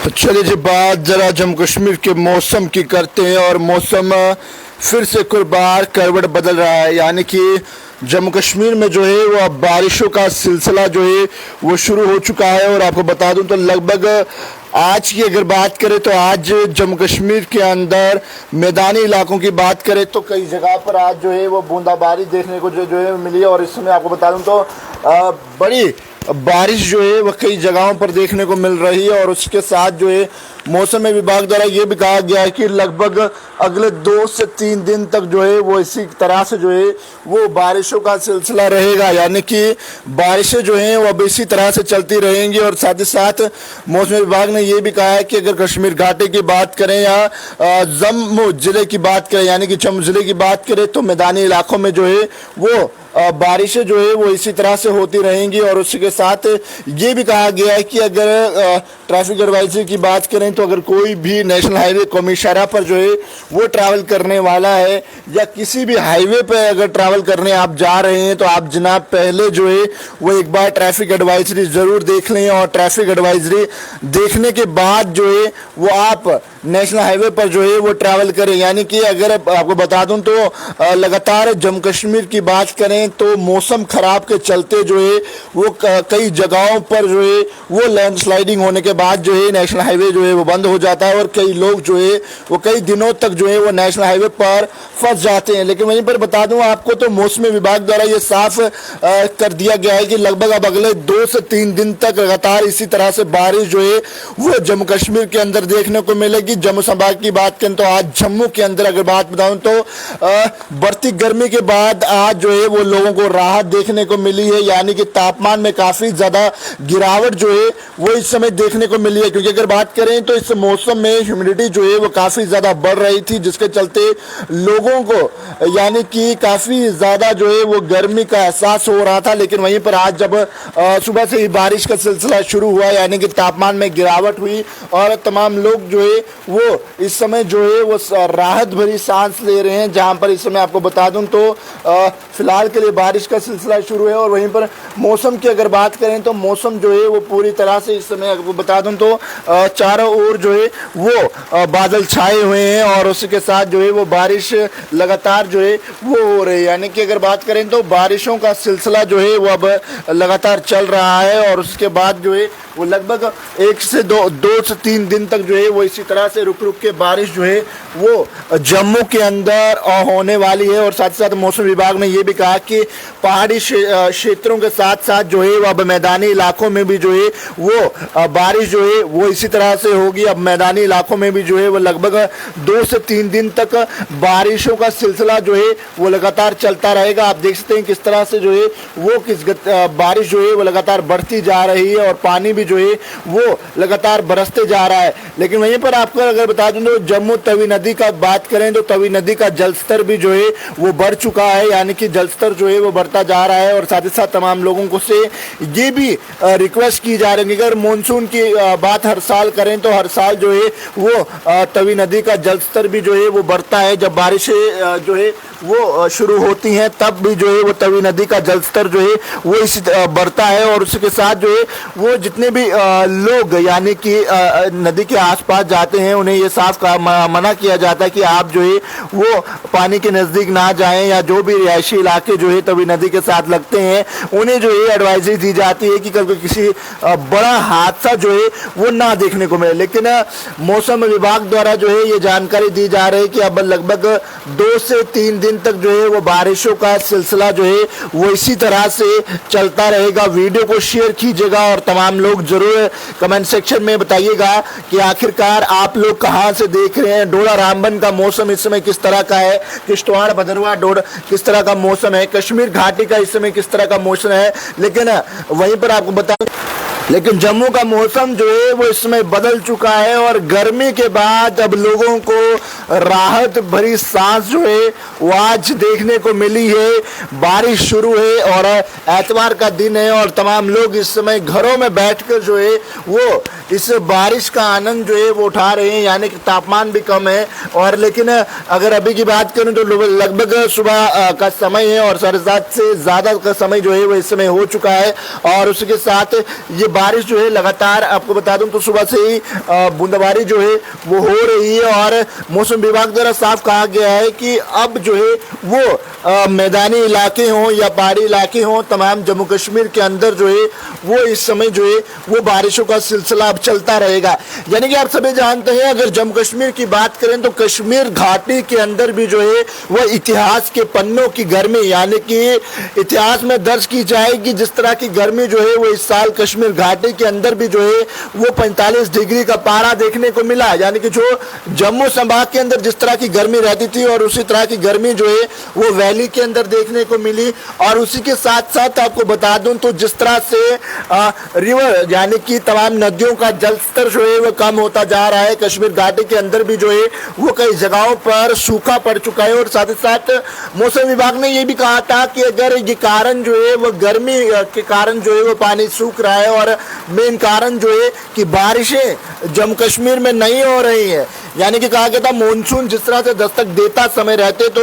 तो चलिए जी बात ज़रा जम्मू कश्मीर के मौसम की करते हैं। और मौसम फिर से कुछ बार करवट बदल रहा है, यानी कि जम्मू कश्मीर में जो है वो अब बारिशों का सिलसिला जो है वो शुरू हो चुका है। और आपको बता दूं तो लगभग आज की अगर बात करें तो आज जम्मू कश्मीर के अंदर मैदानी इलाकों की बात करें तो कई जगह पर आज जो है वो बूंदाबांदी देखने को जो है मिली है। और इस समय आपको बता दूं तो बड़ी बारिश जो है वह कई जगहों पर देखने को मिल रही है। और उसके साथ जो है मौसम विभाग द्वारा ये भी कहा गया है कि लगभग अगले 2 से 3 दिन तक जो है वो इसी तरह से जो है वो बारिशों का सिलसिला रहेगा, यानी कि बारिशें जो हैं वो अब इसी तरह से चलती रहेंगी। और साथ ही साथ मौसम विभाग ने ये भी कहा है कि अगर कश्मीर घाटी की बात करें या जम्मू ज़िले की बात करें, यानी कि जम्मू ज़िले की बात करें तो मैदानी इलाकों में जो है वो बारिशें जो है वो इसी तरह से होती रहेंगी। और उसके साथ ये भी कहा गया है कि अगर ट्रैफिक एडवाइजरी की बात करें तो अगर कोई भी नेशनल हाईवे कौमी शाहराह पर जो है वो ट्रैवल करने वाला है या किसी भी हाईवे पर अगर ट्रैवल करने आप जा रहे हैं तो आप जनाब पहले जो है वो एक बार ट्रैफिक एडवाइजरी ज़रूर देख लें। और ट्रैफिक एडवाइजरी देखने के बाद जो है वो आप नेशनल हाईवे पर जो है वो ट्रैवल करें। यानी कि अगर आपको बता दूं तो लगातार जम्मू कश्मीर की बात करें तो मौसम खराब के चलते जो है वो कई जगहों पर जो है वो लैंडस्लाइडिंग होने के बाद जो है नेशनल हाईवे जो है वो बंद हो जाता है और कई लोग जो है वो कई दिनों तक जो है वो नेशनल हाईवे पर फंस जाते हैं। लेकिन वहीं पर बता दूं आपको तो मौसम विभाग द्वारा ये साफ कर दिया गया है कि लगभग अब अगले 2 से 3 दिन तक लगातार इसी तरह से बारिश जो है वो जम्मू कश्मीर के अंदर देखने को मिलेगी। जम्मू संभाग की बात करें तो आज जम्मू के अंदर अगर बात बताऊं तो बढ़ती गर्मी के बाद आज जो है वो लोगों को राहत देखने को मिली है, यानी कि तापमान में काफ़ी ज़्यादा गिरावट जो है वो इस समय देखने को मिली है। क्योंकि अगर बात करें तो इस मौसम में ह्यूमिडिटी जो है वो काफ़ी ज़्यादा बढ़ रही थी, जिसके चलते लोगों को यानी कि काफ़ी ज़्यादा जो है वो गर्मी का एहसास हो रहा था। लेकिन वहीं पर आज जब सुबह से ही बारिश का सिलसिला शुरू हुआ, यानी कि तापमान में गिरावट हुई और तमाम लोग जो है वो इस समय जो है वो राहत भरी सांस ले रहे हैं। जहाँ पर इस समय आपको बता दूं तो फिलहाल के लिए बारिश का सिलसिला शुरू है। और वहीं पर मौसम की अगर बात करें तो मौसम जो है वो पूरी तरह से इस समय आपको बता दूं तो चारों ओर जो है वो बादल छाए हुए हैं और उसके साथ जो है वो बारिश लगातार जो है वो हो रही है। यानी कि अगर बात करें तो बारिशों का सिलसिला जो है वो अब लगातार चल रहा है और उसके बाद जो है वो लगभग 1 से 2 से 3 दिन तक जो है वो इसी तरह से रुक रुक के बारिश जो है वो जम्मू के अंदर होने वाली है। और साथ ही साथ मौसम विभाग ने ये भी कहा कि पहाड़ी क्षेत्रों के साथ साथ जो है वो अब मैदानी इलाकों में भी जो है वो बारिश जो है वो इसी तरह से होगी। अब मैदानी इलाकों में भी जो है वो लगभग 2 से 3 दिन तक बारिशों का सिलसिला जो है वो लगातार चलता रहेगा। आप देख सकते हैं किस तरह से जो है वो बारिश जो है वो लगातार बढ़ती जा रही है और पानी जो है वो लगातार बरसते जा रहा है। लेकिन वहीं पर आपको अगर बता दूं तो जम्मू तवी नदी का बात करें तो तवी नदी का जलस्तर भी जो है वो बढ़ चुका है, यानी कि जलस्तर जो है वो बढ़ता जा रहा है। और साथ ही साथ तमाम लोगों को से ये भी रिक्वेस्ट की जा रही है कि अगर मानसून की बात हर साल करें तो हर साल जो है वो तवी नदी का जलस्तर भी जो है वो बढ़ता है। जब बारिशें जो है वो शुरू होती हैं तब भी जो है वो तवी नदी का जलस्तर जो है वो इसी बढ़ता है। और उसके साथ जो है वो जितने भी लोग यानी कि नदी के आसपास जाते हैं उन्हें ये साफ मना किया जाता है कि आप जो है वो पानी के नज़दीक ना जाएं, या जो भी रिहायशी इलाके जो है तवी नदी के साथ लगते हैं उन्हें जो है एडवाइजरी दी जाती है कि कभी किसी बड़ा हादसा जो है वो ना देखने को मिले। लेकिन मौसम विभाग द्वारा जो है ये जानकारी दी जा रही है कि अब लगभग 2 से 3 दिन तक जो है वो बारिशों का सिलसिला जो है वो इसी तरह से चलता रहेगा। वीडियो को शेयर कीजिएगा और तमाम लोग जरूर कमेंट सेक्शन में बताइएगा कि आखिरकार आप लोग कहां से देख रहे हैं। डोडा रामबन का मौसम इस समय किस तरह का है, किश्तवाड़ भदरवा डोडा किस तरह का मौसम है, कश्मीर घाटी का इस समय किस तरह का मौसम है। लेकिन वहीं पर आपको बता लेकिन जम्मू का मौसम जो है वो इसमें बदल चुका है और गर्मी के बाद अब लोगों को राहत भरी सांस जो है वो आज देखने को मिली है। बारिश शुरू है और एतवार का दिन है और तमाम लोग इस समय घरों में बैठकर जो है वो इस बारिश का आनंद जो है वो उठा रहे हैं, यानी कि तापमान भी कम है। और लेकिन अगर अभी की बात करें तो लगभग सुबह का समय है और 7:30 से ज़्यादा का समय जो है वो इस समय हो चुका है। और उसके साथ ये बारिश जो है लगातार आपको बता दूं तो सुबह से ही बूंदाबांदी जो है वो हो रही है और मौसम विभाग द्वारा साफ कहा गया है कि अब जो है वो मैदानी इलाके हों या पहाड़ी इलाके हों, तमाम जम्मू कश्मीर के अंदर जो है वो इस समय जो है वो बारिशों का सिलसिला अब चलता रहेगा। यानी कि आप सभी जानते हैं, अगर जम्मू कश्मीर की बात करें तो कश्मीर घाटी के अंदर भी जो है वो इतिहास के पन्नों की गर्मी, यानी कि इतिहास में दर्ज की जाएगी जिस तरह की गर्मी जो है वो इस साल कश्मीर घाटी के अंदर भी जो है वो 45 डिग्री का पारा देखने को मिला। यानी कि जो जम्मू संभाग के अंदर जिस तरह की गर्मी रहती थी और उसी तरह की गर्मी जो है वो वैली के अंदर देखने को मिली। और उसी के साथ साथ आपको बता दूं तो जिस तरह से रिवर यानी कि तमाम नदियों का जल स्तर जो है वो कम होता जा रहा है, कश्मीर घाटी के अंदर भी जो है वो कई जगहों पर सूखा पड़ चुका है। और साथ ही साथ मौसम विभाग ने ये भी कहा था कि अगर ये कारण जो है वो गर्मी के कारण जो है वो पानी सूख रहा है और मेन कारण जो है कि बारिशें जम्मू कश्मीर में नहीं हो रही है। यानी कि कहा गया था मानसून जिस तरह से दस्तक देता समय रहते तो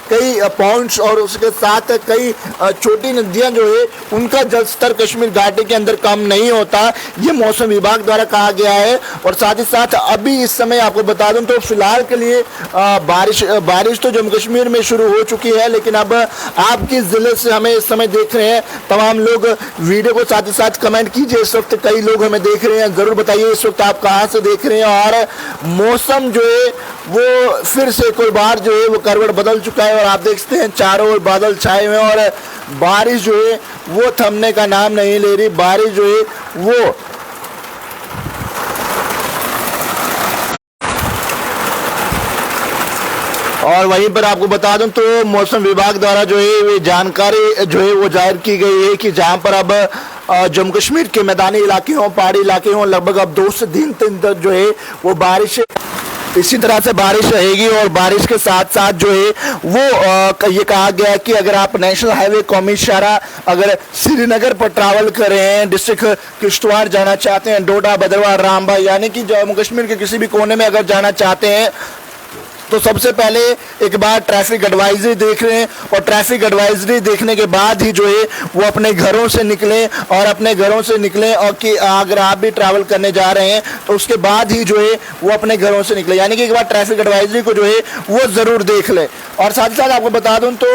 कई पॉइंट्स और उसके साथ कई छोटी नदियां जो है उनका जल स्तर कश्मीर घाटी के अंदर कम नहीं होता, ये मौसम विभाग द्वारा कहा गया है। और साथ ही साथ अभी इस समय आपको बता दूं तो फिलहाल के लिए बारिश तो जम्मू कश्मीर में शुरू हो चुकी है, लेकिन अब आप किस जिले से हमें इस समय देख रहे हैं तमाम लोग वीडियो को साथ ही साथ कमेंट कीजिए। इस वक्त कई लोग हमें देख रहे हैं, जरूर बताइए इस वक्त आप कहाँ से देख रहे हैं। और मौसम जो है वो फिर से एक और बार जो है वो करवट बदल चुका है और आप देख सकते हैं चारों ओर बादल छाए हुए हैं और बारिश जो है वो थमने का नाम नहीं ले रही। बारिश जो है वो और वहीं पर आपको बता दूं तो मौसम विभाग द्वारा जो है ये जानकारी जो है वो जाहिर की गई है कि जहां पर अब जम्मू कश्मीर के मैदानी इलाके हों, पहाड़ी इलाके हों, लगभग अब 2 से 3 दिन तक जो है वो बारिश इसी तरह से बारिश रहेगी। और बारिश के साथ साथ जो है वो ये कहा गया है कि अगर आप नेशनल हाईवे कौमी शाहरा अगर श्रीनगर पर ट्रैवल कर रहे हैं, डिस्ट्रिक्ट किश्तवाड़ जाना चाहते हैं, डोडा, भद्रवाह, रामबन यानी कि जम्मू कश्मीर के किसी भी कोने में अगर जाना चाहते हैं तो सबसे पहले एक बार ट्रैफिक एडवाइजरी देख रहे हैं और ट्रैफिक एडवाइजरी देखने के बाद ही जो है वो अपने घरों से निकलें और अपने घरों से निकलें और कि अगर आप भी ट्रैवल करने जा रहे हैं तो उसके बाद ही जो है वो अपने घरों से निकले। यानी कि एक बार ट्रैफिक एडवाइजरी को जो है वो ज़रूर देख लें। और साथ ही साथ आपको बता दूं तो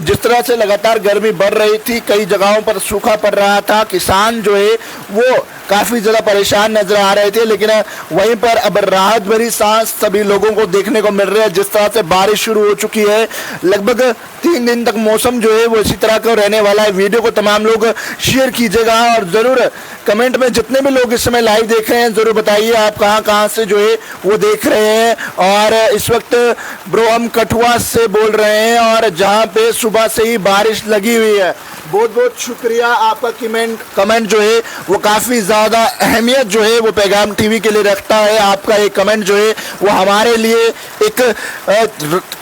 जिस तरह से लगातार गर्मी बढ़ रही थी, कई जगहों पर सूखा पड़ रहा था, किसान जो है वो काफ़ी ज़्यादा परेशान नजर आ रहे थे, लेकिन वहीं पर अब राहत भरी सांस सभी लोगों को देखने को मिल रहा है। जिस तरह से बारिश शुरू हो चुकी है, लगभग 3 दिन तक मौसम जो है वो इसी तरह का रहने वाला है। वीडियो को तमाम लोग शेयर कीजिएगा और ज़रूर कमेंट में जितने भी लोग इस समय लाइव देख रहे हैं ज़रूर बताइए आप कहाँ से जो है वो देख रहे हैं। और इस वक्त ब्रो हम कठुआ से बोल रहे हैं और जहाँ पे सुबह से ही बारिश लगी हुई है। बहुत बहुत शुक्रिया आपका कमेंट जो है वो काफ़ी ज़्यादा अहमियत जो है वो पैगाम टीवी के लिए रखता है। आपका एक कमेंट जो है वो हमारे लिए एक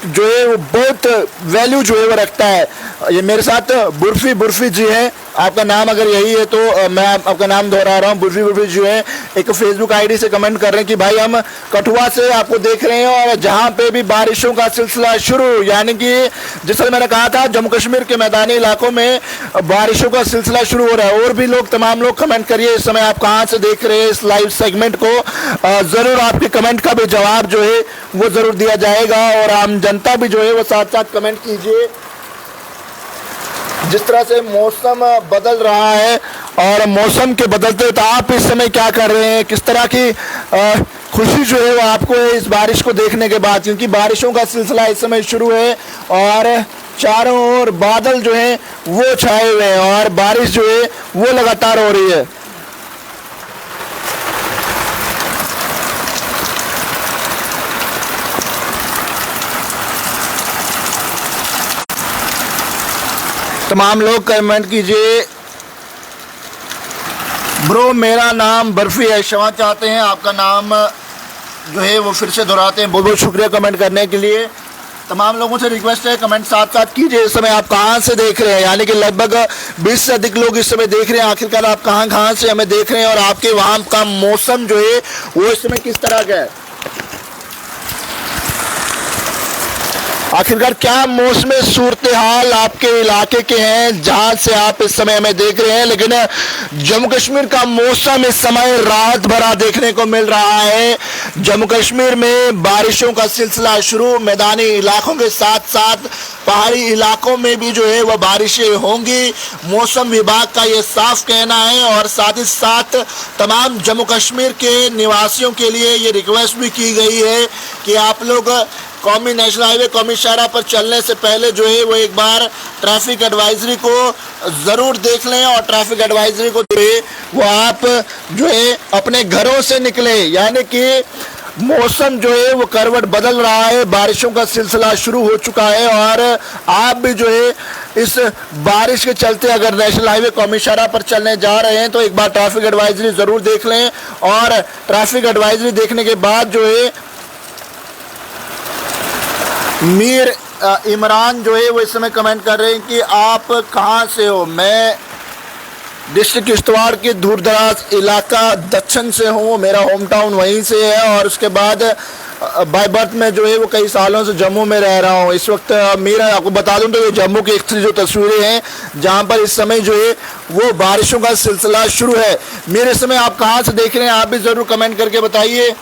जो है वो बहुत वैल्यू जो है वो रखता है। ये मेरे साथ बुर्फी जी हैं, आपका नाम अगर यही है तो मैं आपका नाम दोहरा रहा हूँ। बुर्फी जो है एक फेसबुक आईडी से कमेंट कर रहे हैं कि भाई हम कठुआ से आपको देख रहे हैं और जहाँ पे भी बारिशों का सिलसिला शुरू, यानी कि जिस तरह मैंने कहा था जम्मू कश्मीर के मैदानी इलाकों में बारिशों का सिलसिला शुरू हो रहा है। और भी लोग तमाम लोग कमेंट करिए इस समय आप कहाँ से देख रहे हैं इस लाइव सेगमेंट को। ज़रूर आपके कमेंट का भी जवाब जो है वो ज़रूर दिया जाएगा और आम जनता भी जो है वो साथ साथ कमेंट कीजिए। जिस तरह से मौसम बदल रहा है और मौसम के बदलते तो आप इस समय क्या कर रहे हैं, किस तरह की खुशी जो है वो आपको है इस बारिश को देखने के बाद, क्योंकि बारिशों का सिलसिला इस समय शुरू है और चारों ओर बादल जो हैं वो छाए हुए हैं और बारिश जो है वो लगातार हो रही है। तमाम लोग कमेंट कीजिए। ब्रो मेरा नाम बर्फी है, क्षमा चाहते हैं आपका नाम जो है वो फिर से दोहराते हैं। बहुत बहुत शुक्रिया कमेंट करने के लिए। तमाम लोगों से रिक्वेस्ट है कमेंट साथ साथ कीजिए इस समय आप कहाँ से देख रहे हैं, यानी कि लगभग 20 से अधिक लोग इस समय देख रहे हैं। आखिरकार आप कहाँ से हमें देख रहे हैं और आपके वहाँ का मौसम जो है वो इस समय किस तरह का है। आखिरकार क्या मौसमी सूरत हाल आपके इलाके के हैं जहां से आप इस समय हमें देख रहे हैं, लेकिन जम्मू कश्मीर का मौसम इस समय राहत भरा देखने को मिल रहा है। जम्मू कश्मीर में बारिशों का सिलसिला शुरू, मैदानी इलाकों के साथ साथ पहाड़ी इलाकों में भी जो है वह बारिशें होंगी, मौसम विभाग का ये साफ कहना है। और साथ ही साथ तमाम जम्मू कश्मीर के निवासियों के लिए ये रिक्वेस्ट भी की गई है कि आप लोग कौमी नेशनल हाईवे कौमी शाहराह पर चलने से पहले जो है वो एक बार ट्रैफिक एडवाइजरी को ज़रूर देख लें, और ट्रैफिक एडवाइजरी को जो है वो आप जो है अपने घरों से निकले, यानी कि मौसम जो है वो करवट बदल रहा है, बारिशों का सिलसिला शुरू हो चुका है। और आप भी जो है इस बारिश के चलते अगर नेशनल हाईवे कौमी शाहराह पर चलने जा रहे हैं तो एक बार ट्रैफिक एडवाइजरी ज़रूर देख लें। और ट्रैफिक एडवाइजरी देखने के बाद जो है मीर इमरान जो है वो इस समय कमेंट कर रहे हैं कि आप कहाँ से हो। मैं डिस्ट्रिक्ट किश्तवाड़ के दूर दराज इलाका दक्षिण से हूँ, मेरा होम टाउन वहीं से है। और उसके बाद बाय बर्थ में जो है वो कई सालों से जम्मू में रह रहा हूँ। इस वक्त मेरा आपको बता दूँ तो ये जम्मू की एक जो तस्वीरें हैं जहाँ पर इस समय जो है वो बारिशों का सिलसिला शुरू है। मेरे समय आप कहाँ से देख रहे हैं, आप भी ज़रूर कमेंट करके बताइए।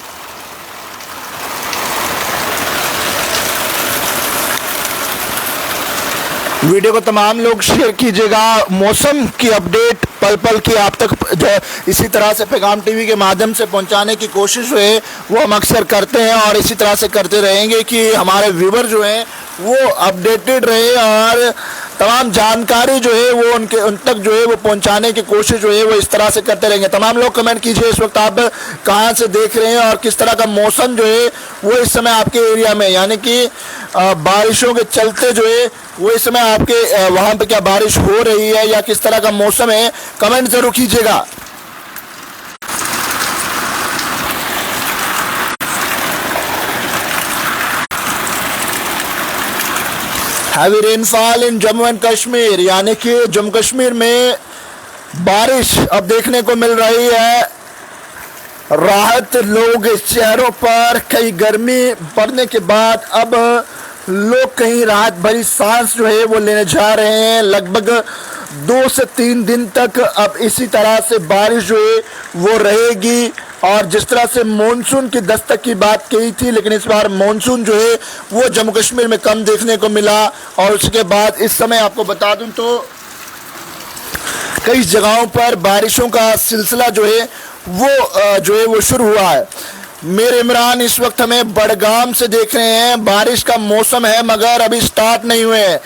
वीडियो को तमाम लोग शेयर कीजिएगा। मौसम की अपडेट पल पल की आप तक जो इसी तरह से पैगाम टीवी के माध्यम से पहुंचाने की कोशिश है वो हम अक्सर करते हैं और इसी तरह से करते रहेंगे कि हमारे व्यूवर जो हैं वो अपडेटेड रहे और तमाम जानकारी जो है वो उन तक जो है वो पहुंचाने की कोशिश जो है वो इस तरह से करते रहेंगे। तमाम लोग कमेंट कीजिए इस वक्त आप कहां से देख रहे हैं और किस तरह का मौसम जो है वो इस समय आपके एरिया में, यानी कि बारिशों के चलते जो है वो इस समय आपके वहां पे क्या बारिश हो रही है या किस तरह का मौसम है, कमेंट जरूर कीजिएगा। Heavy rainfall in Jammu and Kashmir, यानी कि जम्मू कश्मीर में बारिश अब देखने को मिल रही है। राहत लोग चेहरों पर, कई गर्मी पड़ने के बाद अब लोग कहीं राहत भरी सांस जो है वो लेने जा रहे हैं। लगभग 2 से 3 दिन तक अब इसी तरह से बारिश जो है वो रहेगी। और जिस तरह से मॉनसून की दस्तक की बात कही थी, लेकिन इस बार मॉनसून जो है वो जम्मू कश्मीर में कम देखने को मिला। और उसके बाद इस समय आपको बता दूं तो कई जगहों पर बारिशों का सिलसिला जो है वो शुरू हुआ है। मीर इमरान इस वक्त हमें बड़गाम से देख रहे हैं। बारिश का मौसम है मगर अभी स्टार्ट नहीं हुए हैं।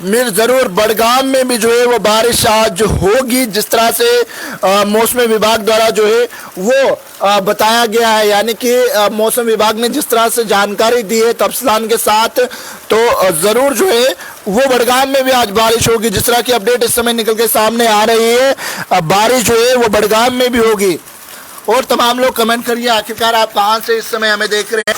मीर ज़रूर बड़गाम में भी जो है वो बारिश आज होगी, जिस तरह से मौसम विभाग द्वारा जो है वो बताया गया है, यानी कि मौसम विभाग ने जिस तरह से जानकारी दी है तफसीलात के साथ, तो ज़रूर जो है वो बड़गाम में भी आज बारिश होगी। जिस तरह की अपडेट इस समय निकल के सामने आ रही है, बारिश जो है वो बड़गाम में भी होगी। और तमाम लोग कमेंट करिए आखिरकार आप कहाँ से इस समय हमें देख रहे हैं,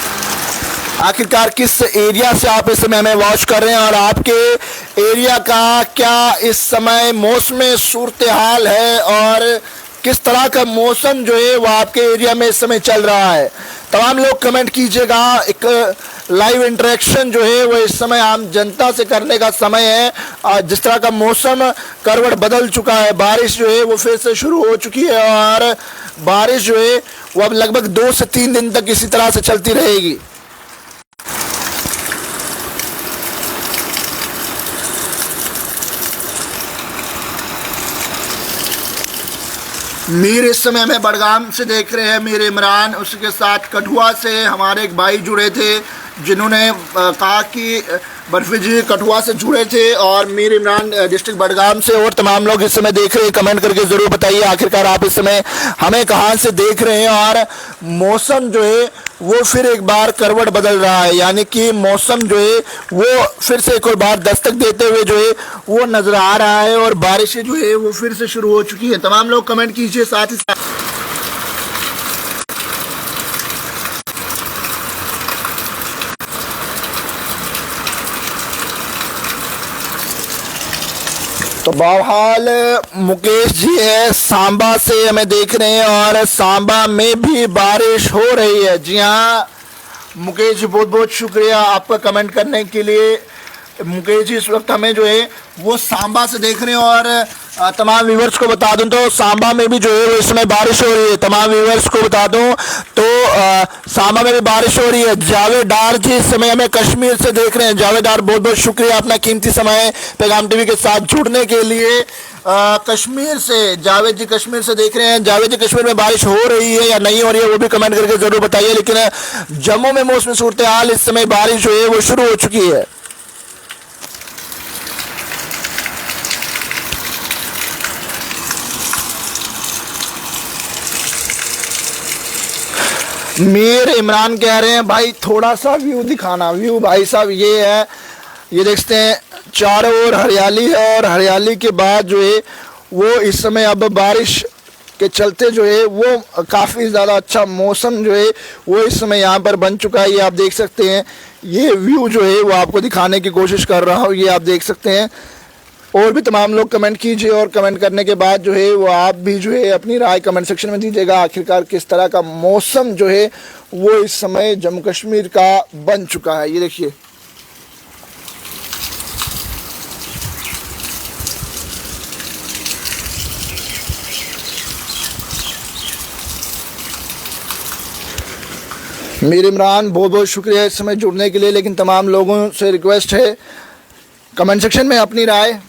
आखिरकार किस एरिया से आप इस समय हमें वॉच कर रहे हैं और आपके एरिया का क्या इस समय मौसमी सूरत हाल है और किस तरह का मौसम जो है वो आपके एरिया में इस समय चल रहा है। तमाम लोग कमेंट कीजिएगा। एक लाइव इंटरेक्शन जो है वो इस समय आम जनता से करने का समय है। जिस तरह का मौसम करवट बदल चुका है, बारिश जो है वो फिर से शुरू हो चुकी है और बारिश जो है वो अब लगभग 2 से 3 दिन तक इसी तरह से चलती रहेगी। मीर इस समय हमें बड़गाम से देख रहे हैं, मीर इमरान। उसके साथ कठुआ से हमारे एक भाई जुड़े थे जिन्होंने कहा कि बर्फी जी कठुआ से जुड़े थे, और मीर इमरान डिस्ट्रिक्ट बड़गाम से। और तमाम लोग इस समय देख रहे हैं, कमेंट करके ज़रूर बताइए आखिरकार आप इस समय हमें कहाँ से देख रहे हैं। और मौसम जो है वो फिर एक बार करवट बदल रहा है, यानी कि मौसम जो है वो फिर से एक और बार दस्तक देते हुए जो है वो नज़र आ रहा है और बारिशें जो है वो फिर से शुरू हो चुकी हैं। तमाम लोग कमेंट कीजिए साथ ही साथ। तो बहरहाल मुकेश जी है सांबा से हमें देख रहे हैं और सांबा में भी बारिश हो रही है। जी हाँ, मुकेश जी बहुत बहुत शुक्रिया आपका कमेंट करने के लिए। मुकेश जी इस वक्त हमें जो है वो सांबा से देख रहे हैं और तमाम व्यूवर्स को बता दूं तो सांबा में भी जो है वो इस समय बारिश हो रही है। तमाम व्यूवर्स को बता दूं तो सांबा में भी बारिश हो रही है। जावेद डार जी इस समय हमें कश्मीर से देख रहे हैं। जावेद डार बहुत बहुत शुक्रिया अपना कीमती समय पैगाम टीवी के साथ जुड़ने के लिए। कश्मीर से जावेद जी कश्मीर से देख रहे हैं। जावेद जी कश्मीर में बारिश हो रही है या नहीं हो रही है वो भी कमेंट करके जरूर बताइए। लेकिन जम्मू में मौसमी सूरत हाल इस समय बारिश जो है वो शुरू हो चुकी है। मीर इमरान कह रहे हैं भाई थोड़ा सा व्यू दिखाना। व्यू भाई साहब ये है, ये देखते हैं चारों ओर हरियाली है और हरियाली के बाद जो है वो इस समय अब बारिश के चलते जो है वो काफ़ी ज़्यादा अच्छा मौसम जो है वो इस समय यहाँ पर बन चुका है। ये आप देख सकते हैं। ये व्यू जो है वो आपको दिखाने की कोशिश कर रहा हूँ, ये आप देख सकते हैं। और भी तमाम लोग कमेंट कीजिए और कमेंट करने के बाद जो है वो आप भी जो है अपनी राय कमेंट सेक्शन में दीजिएगा। आखिरकार किस तरह का मौसम जो है वो इस समय जम्मू कश्मीर का बन चुका है। ये देखिए मीर इमरान बहुत बहुत शुक्रिया इस समय जुड़ने के लिए। लेकिन तमाम लोगों से रिक्वेस्ट है कमेंट सेक्शन में अपनी राय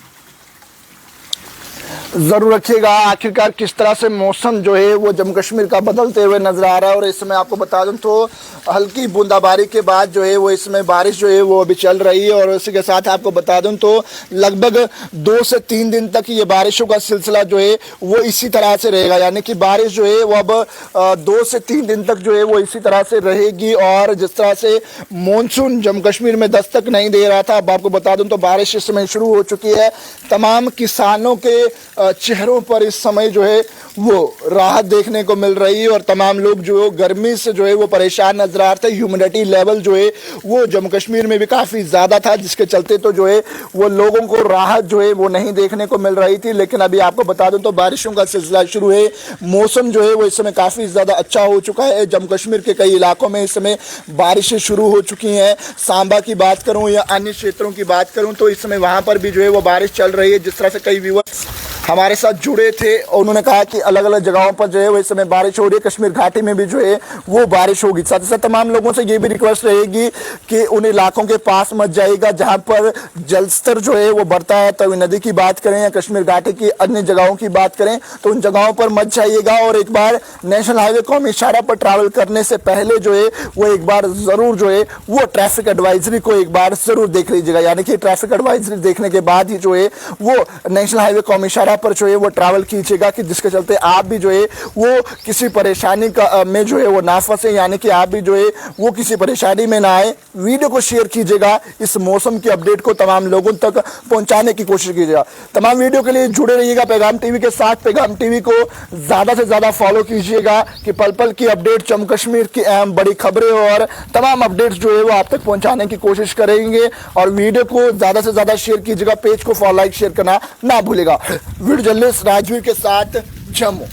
ज़रूर रखिएगा। आखिरकार किस तरह से मौसम जो है वो जम्मू कश्मीर का बदलते हुए नज़र आ रहा है। और इस समय आपको बता दूं तो हल्की बूंदाबांदी के बाद जो है वो इस समय बारिश जो है वो अभी चल रही है। और इसी के साथ आपको बता दूं तो लगभग 2 से 3 दिन तक ये बारिशों का सिलसिला जो है वो इसी तरह से रहेगा। यानी कि बारिश जो है वो अब 2 से 3 दिन तक जो है वो इसी तरह से रहेगी। और जिस तरह से मानसून जम्मू कश्मीर में दस्तक नहीं दे रहा था, अब आपको बता दूं तो बारिश इस समय शुरू हो चुकी है। तमाम किसानों के चेहरों पर इस समय जो है वो राहत देखने को मिल रही है। और तमाम लोग जो गर्मी से जो है वो परेशान नजर आ रहे थे। ह्यूमिडिटी लेवल जो है वो जम्मू कश्मीर में भी काफ़ी ज़्यादा था, जिसके चलते तो जो है वो लोगों को राहत जो है वो नहीं देखने को मिल रही थी। लेकिन अभी आपको बता दूं तो बारिशों का सिलसिला शुरू है। मौसम जो है वो इस समय काफ़ी ज़्यादा अच्छा हो चुका है। जम्मू कश्मीर के कई इलाकों में इस समय बारिशें शुरू हो चुकी हैं। सांबा की बात करूँ या अन्य क्षेत्रों की बात करूँ तो इस समय वहाँ पर भी जो है वो बारिश चल रही है। जिस तरह से कई व्यूअर्स हमारे साथ जुड़े थे और उन्होंने कहा कि अलग अलग जगहों पर जो है वो इस समय बारिश हो रही है। कश्मीर घाटी में भी जो है वो बारिश होगी। साथ ही साथ तमाम लोगों से ये भी रिक्वेस्ट रहेगी कि उन इलाकों के पास मत जाइएगा जहां पर जलस्तर जो है वो बढ़ता है। तवी नदी की बात करें या कश्मीर घाटी की अन्य जगहों की बात करें तो उन जगहों पर मत जाइएगा। और एक बार नेशनल हाईवे कौमी इशारा पर ट्रैवल करने से पहले जो है वो एक बार ज़रूर जो है वो ट्रैफिक एडवाइजरी को एक बार ज़रूर देख लीजिएगा। यानी कि ट्रैफिक एडवाइजरी देखने के बाद ही जो है वो नेशनल हाईवे कौमी इशारा पर जो है वो ट्रैवल कीजिएगा कि जिसके चलते आप भी जो है वो किसी परेशानी का में जो है वो ना फंसे। यानी कि आप भी जो है वो किसी परेशानी में ना आए। वीडियो को शेयर कीजिएगा। इस मौसम की अपडेट को तमाम लोगों तक पहुंचाने की कोशिश कीजिएगा। तमाम वीडियो के लिए जुड़े रहिएगा पैगाम टीवी के साथ। पैगाम टीवी को ज़्यादा से ज़्यादा फॉलो कीजिएगा कि पल पल की अपडेट जम्मू कश्मीर की अहम बड़ी खबरें और तमाम अपडेट्स जो है वो आप तक पहुंचाने की कोशिश करेंगे। और वीडियो को ज़्यादा से ज़्यादा शेयर कीजिएगा। पेज को फॉलो लाइक शेयर करना ना भूलेगा। वीडियो जर्नलिस्ट राजवीर के साथ जम्मू।